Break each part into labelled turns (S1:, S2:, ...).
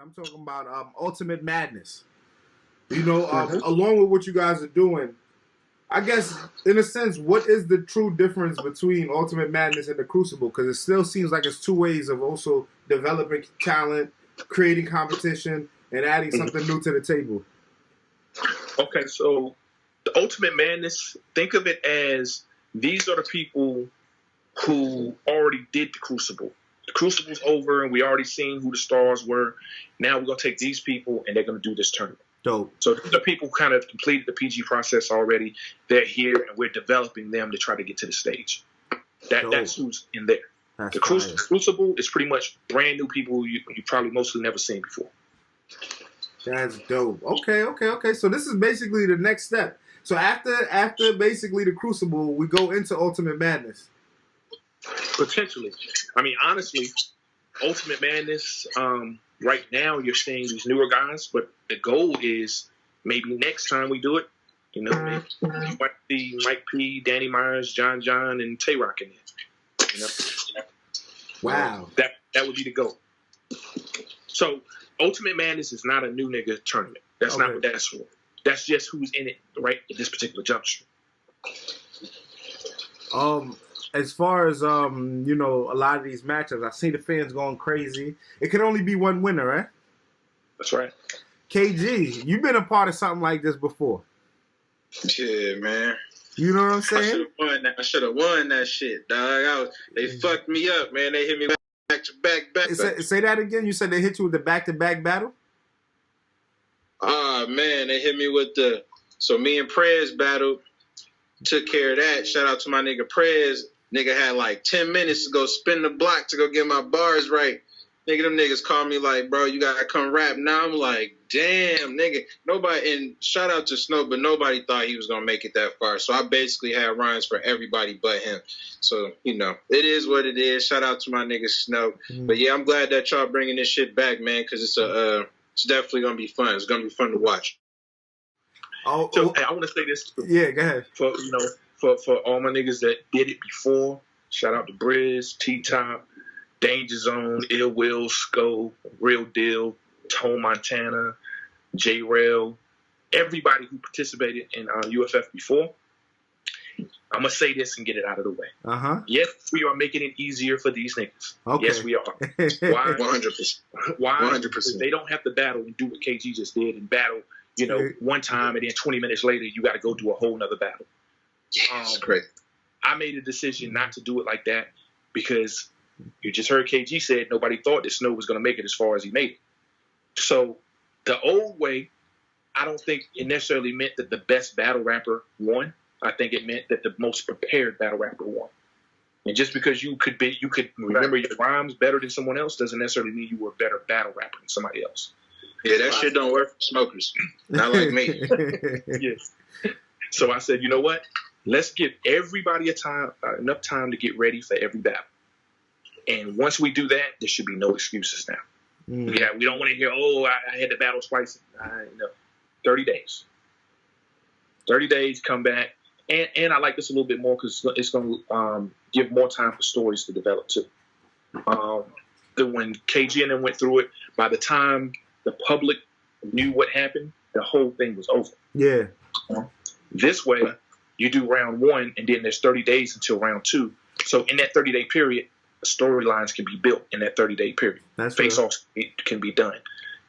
S1: I'm talking about Ultimate Madness. You know, along with what you guys are doing, I guess, in a sense, what is the true difference between Ultimate Madness and the Crucible? Because it still seems like it's two ways of also developing talent, creating competition, and adding something new to the table.
S2: Okay, so the Ultimate Madness, think of it as these are the people who already did the Crucible. The Crucible's over, and we already seen who the stars were. Now we're going to take these people, and they're going to do this tournament.
S1: Dope.
S2: So the people who kind of completed the PG process already, they're here, and we're developing them to try to get to the stage. That's who's in there.
S1: That's
S2: the Crucible is pretty much brand new people you probably mostly never seen before.
S1: That's dope. Okay. So this is basically the next step. So after basically the Crucible, we go into Ultimate Madness.
S2: Potentially. I mean, honestly, Ultimate Madness, right now you're seeing these newer guys, but the goal is maybe next time we do it, you know, maybe you might see Mike P, Danny Myers, John, and Tay-Rock in it. You know?
S1: Wow.
S2: That would be the goal. So Ultimate Madness is not a new nigga tournament. That's not what that's for. That's just who's in it right at this particular juncture.
S1: As far as you know, a lot of these matchups, I see the fans going crazy. It can only be one winner, right?
S2: That's right.
S1: KG, you've been a part of something like this before.
S3: Yeah, man.
S1: You know what I'm saying?
S3: I should have won that shit, dog. They fucked me up, man. They hit me back to back.
S1: Say that again. You said they hit you with the back-to-back battle?
S3: Man, they hit me with so me and Prez battled, took care of that. Shout out to my nigga Prez. Nigga had like 10 minutes to go spin the block to go get my bars right. Nigga, them niggas call me like, bro, you gotta come rap now. I'm like, damn, nigga. Nobody, and shout out to Snow, but nobody thought he was gonna make it that far. So I basically had rhymes for everybody but him. So, you know, it is what it is. Shout out to my nigga Snow. But yeah, I'm glad that y'all bringing this shit back, man, because it's definitely gonna be fun. It's gonna be fun to watch.
S2: I want to say this.
S1: Yeah, go ahead.
S2: For all my niggas that did it before, shout out to BARZZ, T-Top, Danger Zone, Ill Will, Sko, Real Deal, Tone Montana, J-Rail, everybody who participated in UFF before. I'm going to say this and get it out of the way. Yes, we are making it easier for these niggas.
S1: Okay.
S2: Yes, we are. Why?
S3: 100%.
S2: Why?
S3: 100%.
S2: Because they don't have to battle and do what KG just did and battle, you know, one time and then 20 minutes later you got to go do a whole nother battle.
S3: That's great.
S2: I made a decision not to do it like that because you just heard KG said nobody thought that Snow was going to make it as far as he made it. So the old way, I don't think it necessarily meant that the best battle rapper won. I think it meant that the most prepared battle rapper won. And just because you could remember your rhymes better than someone else doesn't necessarily mean you were a better battle rapper than somebody else.
S3: Yeah, that shit don't work for smokers. Not like me.
S2: Yes. So I said, you know what? Let's give everybody enough time to get ready for every battle. And once we do that, there should be no excuses now. Yeah, we don't want to hear, I had to battle twice. 30 days. 30 days, come back. And I like this a little bit more because it's going to give more time for stories to develop too. When KG and them went through it, by the time the public knew what happened, the whole thing was over.
S1: Yeah.
S2: This way, you do round one, and then there's 30 days until round two. So in that 30-day period, storylines can be built in that 30-day period. Face-offs can be done.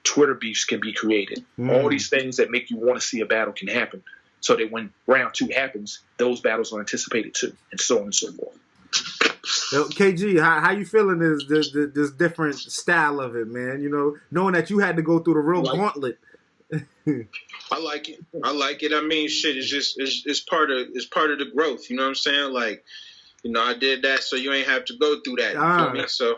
S2: Twitter beefs can be created. All these things that make you want to see a battle can happen. So that when round two happens, those battles are anticipated too, and so on and so forth.
S1: Yo, KG, how you feeling this different style of it, man? You know, knowing that you had to go through the real gauntlet.
S3: I like it. I mean, shit, it's part of the growth. You know what I'm saying? Like, you know, I did that so you ain't have to go through that. You feel me? So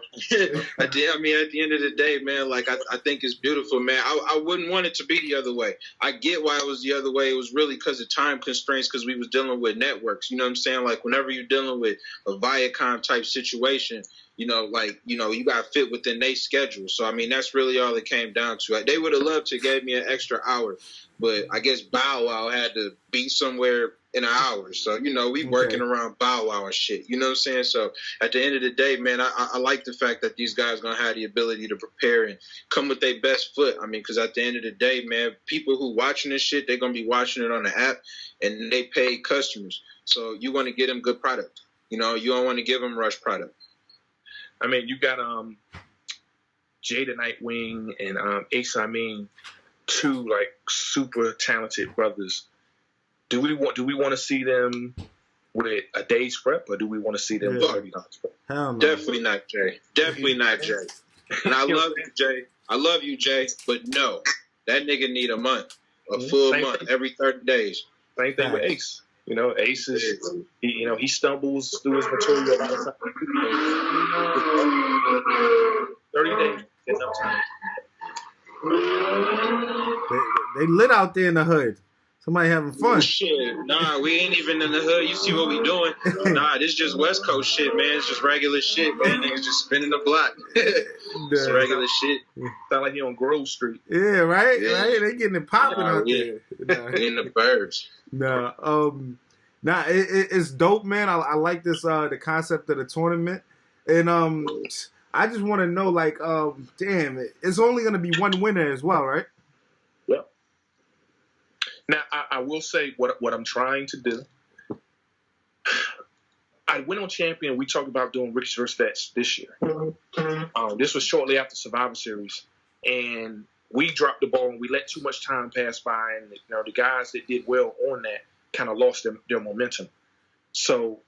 S3: I did. I mean, at the end of the day, man, like I think it's beautiful, man. I wouldn't want it to be the other way. I get why it was the other way. It was really because of time constraints, because we was dealing with networks. You know what I'm saying? Like whenever you're dealing with a Viacom type situation, you know, like, you know, you got to fit within their schedule. So, I mean, that's really all it came down to. They would have loved to give me an extra hour, but I guess Bow Wow had to be somewhere in an hour. So, you know, we working around Bow Wow and shit. You know what I'm saying? So at the end of the day, man, I like the fact that these guys going to have the ability to prepare and come with their best foot. I mean, because at the end of the day, man, people who watching this shit, they're going to be watching it on the app, and they pay customers. So you want to get them good product. You know, you don't want to give them rush product.
S2: I mean, you got Jada Nightwing and Ace Amin, two like super talented brothers. Do we want to see them with a day's prep, or do we want to see them with $30 prep?
S1: Hell no.
S3: Definitely not Jay. Definitely not Jay. And I love you, Jay. I love you, Jay. But no, that nigga need a month, a full month, every 30 days.
S2: Same thing with Ace. You know, Ace is, he stumbles through his material a lot of time. 30 days, enough time.
S1: They lit out there in the hood. Somebody having fun.
S3: Shit, nah, we ain't even in the hood. You see what we doing? Nah, this just West Coast shit, man. It's just regular shit, man. Niggas just spinning the block. It's regular shit.
S2: Sound like you on Grove Street.
S1: Yeah, right? Yeah. Right? They getting it popping out there.
S3: In the burbs.
S1: It's dope, man. I like this the concept of the tournament. And I just want to know, like, damn, it's only going to be one winner as well, right?
S2: Yeah. Now, I will say what I'm trying to do. I went on Champion. We talked about doing rookies versus vets this year. This was shortly after Survivor Series. And we dropped the ball and we let too much time pass by. And, the guys that did well on that kind of lost their momentum. So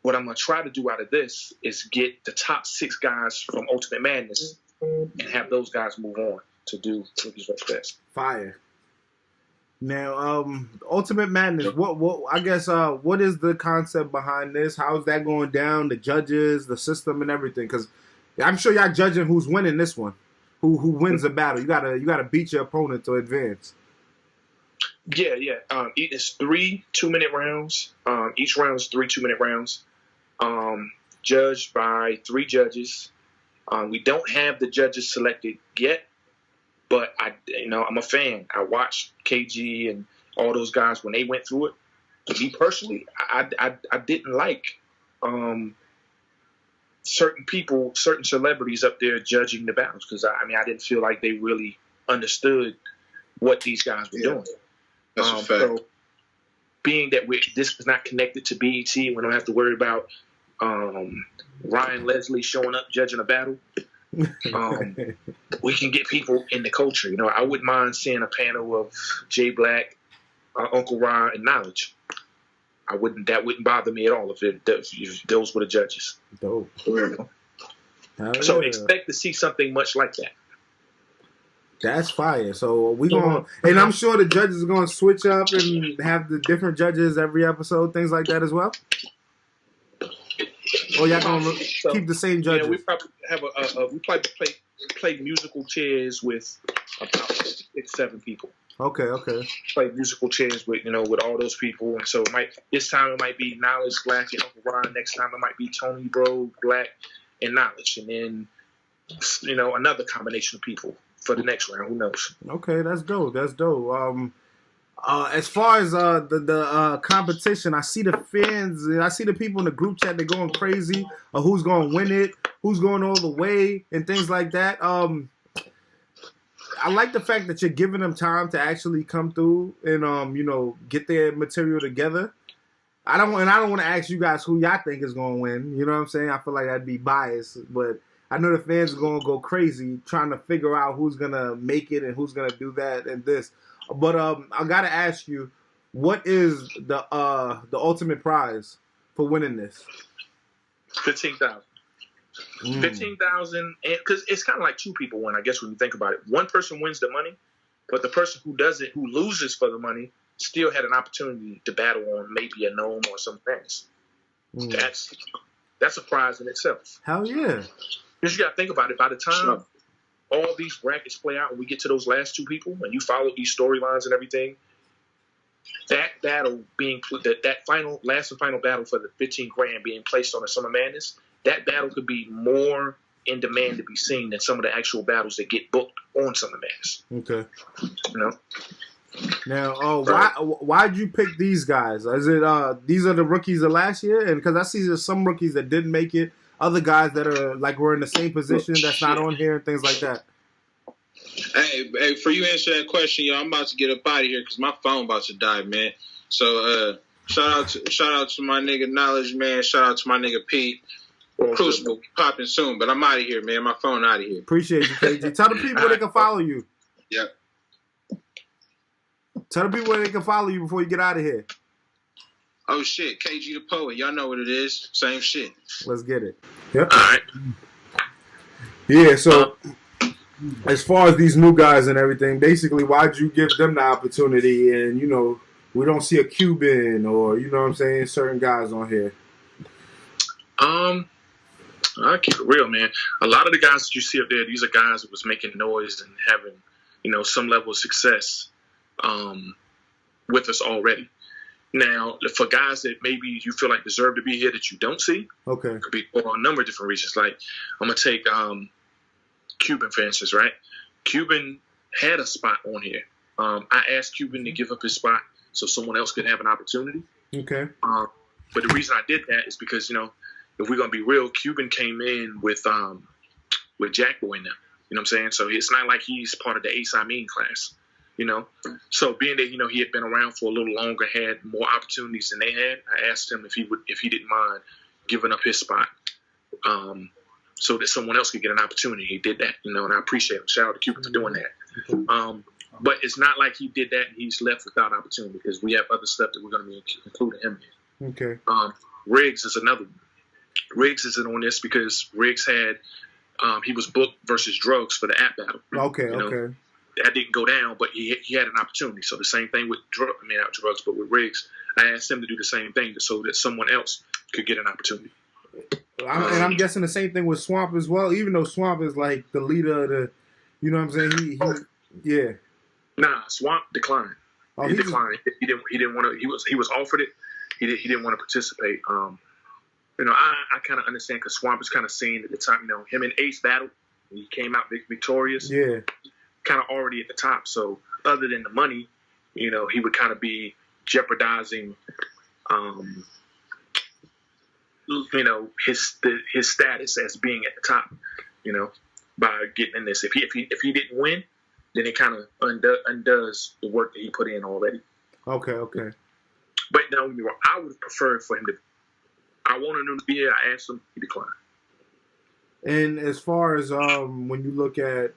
S2: what I'm going to try to do out of this is get the top 6 guys from Ultimate Madness and have those guys move on to do rookies versus vets.
S1: Fire. Now, Ultimate Madness, what is the concept behind this? How's that going down? The judges, the system, and everything? Because I'm sure y'all judging who's winning this one, who wins the battle. You gotta beat your opponent to advance.
S2: Yeah. It's 3 2-minute rounds. Each round is 3 2-minute rounds. Judged by 3 judges. We don't have the judges selected yet. But I'm a fan. I watched KG and all those guys when they went through it. Me personally, I didn't like certain people, certain celebrities up there judging the battles because I didn't feel like they really understood what these guys were doing.
S3: That's a fact.
S2: So being that this is not connected to BET, we don't have to worry about Ryan Leslie showing up judging a battle. We can get people in the culture. I wouldn't mind seeing a panel of Jay Black, Uncle Ron, and Knowledge. That wouldn't bother me at all if those were the judges.
S1: Dope.
S2: So expect to see something much like that.
S1: That's fire. So we going, and I'm sure the judges are going to switch up and have the different judges every episode, things like that as well. Or y'all gonna keep the same judges?
S2: Yeah, we probably have we probably play musical chairs with about 6-7 people.
S1: Okay.
S2: Play musical chairs with with all those people, and so this time it might be Knowledge, Black, and Uncle Ron. Next time it might be Tony, Bro, Black, and Knowledge, and then another combination of people for the next round. Who knows?
S1: Okay, that's dope. As far as the competition, I see the fans and I see the people in the group chat, they're going crazy of who's going to win it, who's going all the way, and things like that. I like the fact that you're giving them time to actually come through and get their material together. I don't want to ask you guys who y'all think is going to win. You know what I'm saying? I feel like that'd be biased, but I know the fans are going to go crazy trying to figure out who's going to make it and who's going to do that and this. But I gotta ask you, what is the ultimate prize for winning this?
S2: $15,000. $15,000, because it's kind of like 2 people win. I guess when you think about it, one person wins the money, but the person who loses for the money, still had an opportunity to battle on maybe a gnome or some things. That's a prize in itself.
S1: Hell yeah!
S2: Because you got to think about it. By the time all these brackets play out and we get to those last 2 people and you follow these storylines and everything, that battle being that last and final battle for the $15,000 being placed on the Summer Madness, that battle could be more in demand to be seen than some of the actual battles that get booked on Summer Madness.
S1: Okay. Now, why'd you pick these guys? Is it these are the rookies of last year? And because I see there's some rookies that didn't make it, other guys that are like were in the same position that's not on here and things like that.
S3: Hey, for you answer that question, yo, I'm about to get up out of here because my phone about to die, man. So shout out to my nigga Knowledge, man. Shout out to my nigga Pete. Crucible popping soon, but I'm out of here, man. My phone out of here.
S1: Appreciate you, KG. Tell the people where they can follow you.
S3: Yep.
S1: Tell the people where they can follow you before you get out of here.
S3: Oh shit, KG the Poet. Y'all know what it is. Same shit.
S1: Let's get it. Yep.
S2: All right.
S1: Yeah, so as far as these new guys and everything, basically, why'd you give them the opportunity? And, you know, we don't see a Cuban or, you know what I'm saying, certain guys on here.
S2: I keep it real, man. A lot of the guys that you see up there, these are guys that was making noise and having, you know, some level of success with us already. Now, for guys that maybe you feel like deserve to be here that you don't see,
S1: okay,
S2: it could be for a number of different reasons. Like, I'm going to take Cuban, for instance, right? Cuban had a spot on here. I asked Cuban to give up his spot so someone else could have an opportunity.
S1: Okay.
S2: But the reason I did that is because, you know, if we're going to be real, Cuban came in with Jack Boy now. You know what I'm saying? So it's not like he's part of the Ace I Mean class, you know? So being that, you know, he had been around for a little longer, had more opportunities than they had, I asked him if he didn't mind giving up his spot so that someone else could get an opportunity. He did that, you know, and I appreciate him. Shout out to Cuban for doing that. But it's not like he did that and he's left without opportunity because we have other stuff that we're going to be including him in.
S1: Okay.
S2: Riggs is another one. Riggs isn't on this because Riggs had he was booked versus drugs for the app battle.
S1: Okay,
S2: you know,
S1: okay.
S2: That didn't go down, but he had an opportunity. So the same thing with not drugs, but with Riggs. I asked him to do the same thing so that someone else could get an opportunity.
S1: And I'm guessing the same thing with Swamp as well, even though Swamp is like the leader of the, you know what I'm saying? Yeah.
S2: Nah, Swamp declined. He declined. He didn't want to. He was offered it. He didn't want to participate. You know, I kind of understand because Swamp was kind of seen at the time. You know, him and Ace battled. He came out victorious.
S1: Yeah. Kind
S2: of already at the top. So other than the money, you know, he would kind of be jeopardizing, you know, his status as being at the top. You know, by getting in this. If he didn't win, then it kind of undoes the work that he put in already.
S1: Okay.
S2: But no, I would prefer for him to. I wanted him to be here. I asked him. He declined.
S1: And as far as when you look at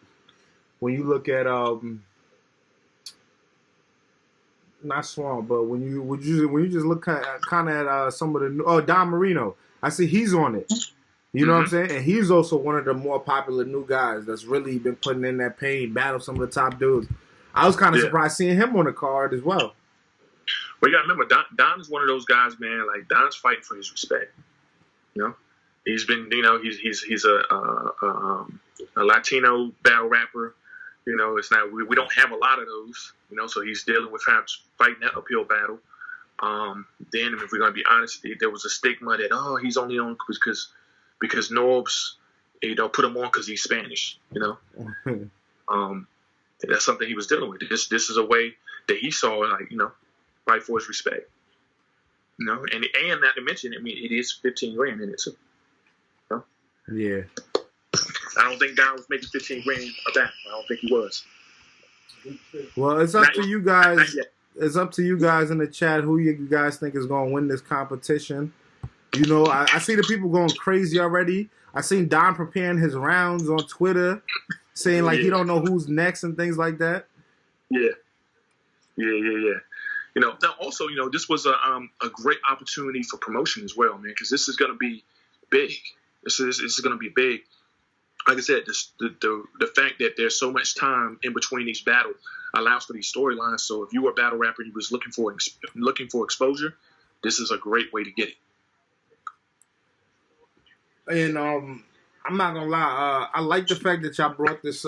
S1: not Swamp, but when you just look kind of at some of the Don Marino, I see he's on it. You know what I'm saying? And he's also one of the more popular new guys that's really been putting in that pain, battle some of the top dudes. I was kind of surprised seeing him on the card as well.
S2: Well, you gotta remember, Don is one of those guys, man. Like Don's fighting for his respect. You know, he's been, you know, he's a Latino battle rapper. You know, it's not we don't have a lot of those. You know, so he's dealing with fighting that uphill battle. Then, if we're gonna be honest, there was a stigma that he's only on because Norbs, you know, put him on because he's Spanish. You know, that's something he was dealing with. This is a way that he saw, like, you know, fight for his respect. You know, and not to mention, I mean, it is $15,000 in it too. You know?
S1: Yeah.
S2: I don't think Don was making $15,000 a battle. I don't think he was.
S1: Well, it's up to you guys. It's up to you guys in the chat who you guys think is going to win this competition. You know, I see the people going crazy already. I seen Don preparing his rounds on Twitter, saying like he don't know who's next and things like that. Yeah.
S2: You know, now also, you know, this was a great opportunity for promotion as well, man, because this is going to be big. This is going to be big. Like I said, the fact that there's so much time in between each battle allows for these storylines. So if you were a battle rapper and you was looking for exposure, this is a great way to get it.
S1: And I'm not gonna lie, I like the fact that y'all brought this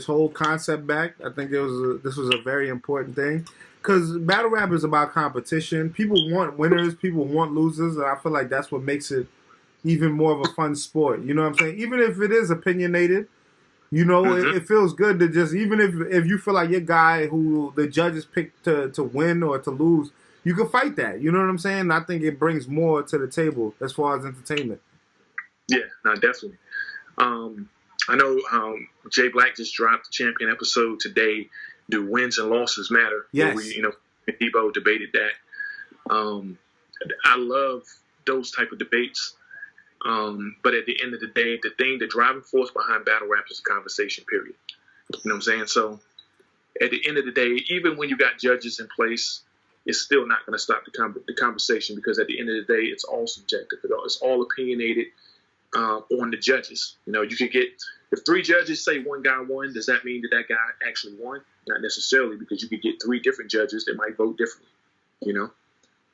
S1: whole concept back. I think this was a very important thing because battle rap is about competition. People want winners, people want losers, and I feel like that's what makes it even more of a fun sport. You know what I'm saying? Even if it is opinionated, You know,
S2: Mm-hmm.
S1: it feels good to just, even if you feel like your guy who the judges picked to win or to lose, you can fight that. You know what I'm saying? I think it brings more to the table as far as entertainment.
S2: Yeah, no, definitely. I know Jay Black just dropped the champion episode today. Do wins and losses matter?
S1: Yes.
S2: Where Debo debated that. I love those type of debates. But at the end of the day, the driving force behind battle rap is a conversation, period. You know what I'm saying? So at the end of the day, even when you got judges in place, it's still not going to stop the conversation, because at the end of the day, it's all subjective. It's all opinionated on the judges. You could get, if 3 judges say one guy won, does that mean that guy actually won? Not necessarily, because you could get 3 different judges that might vote differently.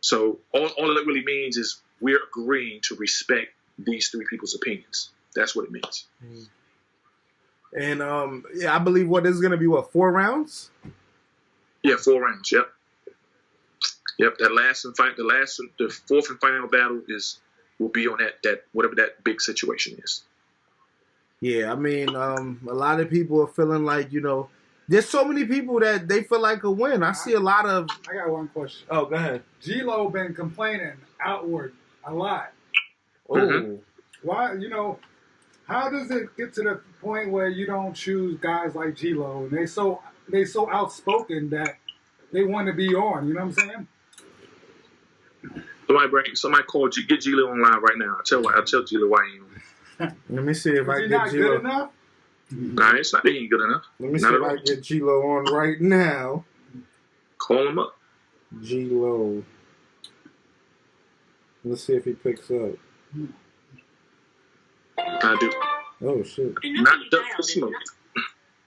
S2: So all that really means is we're agreeing to respect these 3 people's opinions. That's what it means.
S1: And I believe this is going to be 4 rounds?
S2: Yeah, 4 rounds. Yep. The 4th and final battle will be on that whatever that big situation is.
S1: Yeah, I mean, a lot of people are feeling like, there's so many people that they feel like a win. I see a lot of.
S4: I got one question.
S1: Oh, go ahead.
S4: G-Lo been complaining outward a lot.
S1: Oh,
S4: why? How does it get to the point where you don't choose guys like G-Lo, and they so outspoken that they want to be on? You know what I'm saying?
S2: Somebody call get G-Lo online right now. I'll tell G-Lo why he ain't on.
S1: Let me see if I
S4: he
S1: get
S4: not
S1: G-Lo.
S4: good enough?
S2: Nah, it's not that he ain't good enough.
S1: Let me see if I get G-Lo on right now.
S2: Call him up.
S1: G-Lo. Let's see if he picks up.
S2: I do.
S1: Oh, shit.
S2: Not the smoke.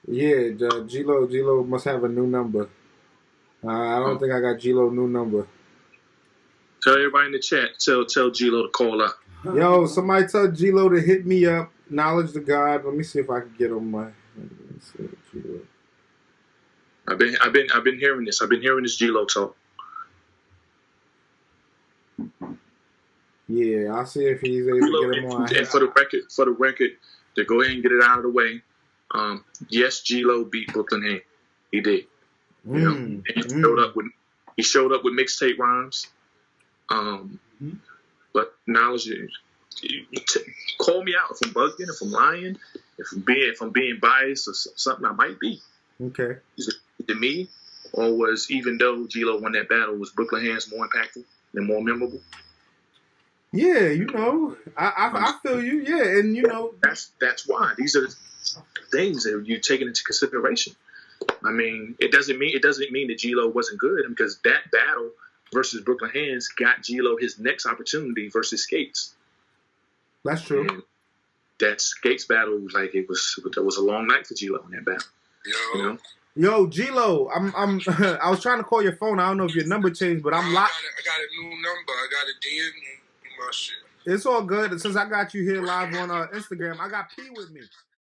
S1: Yeah, G-Lo must have a new number. I don't think I got G-Lo new number.
S2: Tell everybody in the chat. Tell G-Lo to call up.
S1: Yo, somebody tell G-Lo to hit me up. Knowledge to God. Let me see if I can get on my.
S2: I've been hearing this. I've been hearing this G-Lo talk.
S1: Yeah, I'll see if he's able to get him on.
S2: And for the record, to go ahead and get it out of the way. Yes, G-Lo beat Brooklyn Haynes. He did. And he showed up with mixtape rhymes. But knowledge, call me out if I'm bugging, if I'm lying, if I'm being biased or something. I might be.
S1: Okay.
S2: Is it me, or was, even though G-Lo won that battle, was Brooklyn Haynes more impactful and more memorable?
S1: Yeah, I feel you. Yeah, and
S2: that's why these are the things that you taking into consideration. I mean, it doesn't mean that G-Lo wasn't good, because that battle versus Brooklyn Haynes got G-Lo his next opportunity versus Skates.
S1: That's true.
S2: And that Skates battle, there was a long night for G-Lo in that battle.
S1: Yo, G-Lo, I'm I was trying to call your phone. I don't know if your number changed, but I'm locked.
S5: I got a new number. I got a DM my shit.
S1: It's all good. Since I got you here live on Instagram, I got P with me.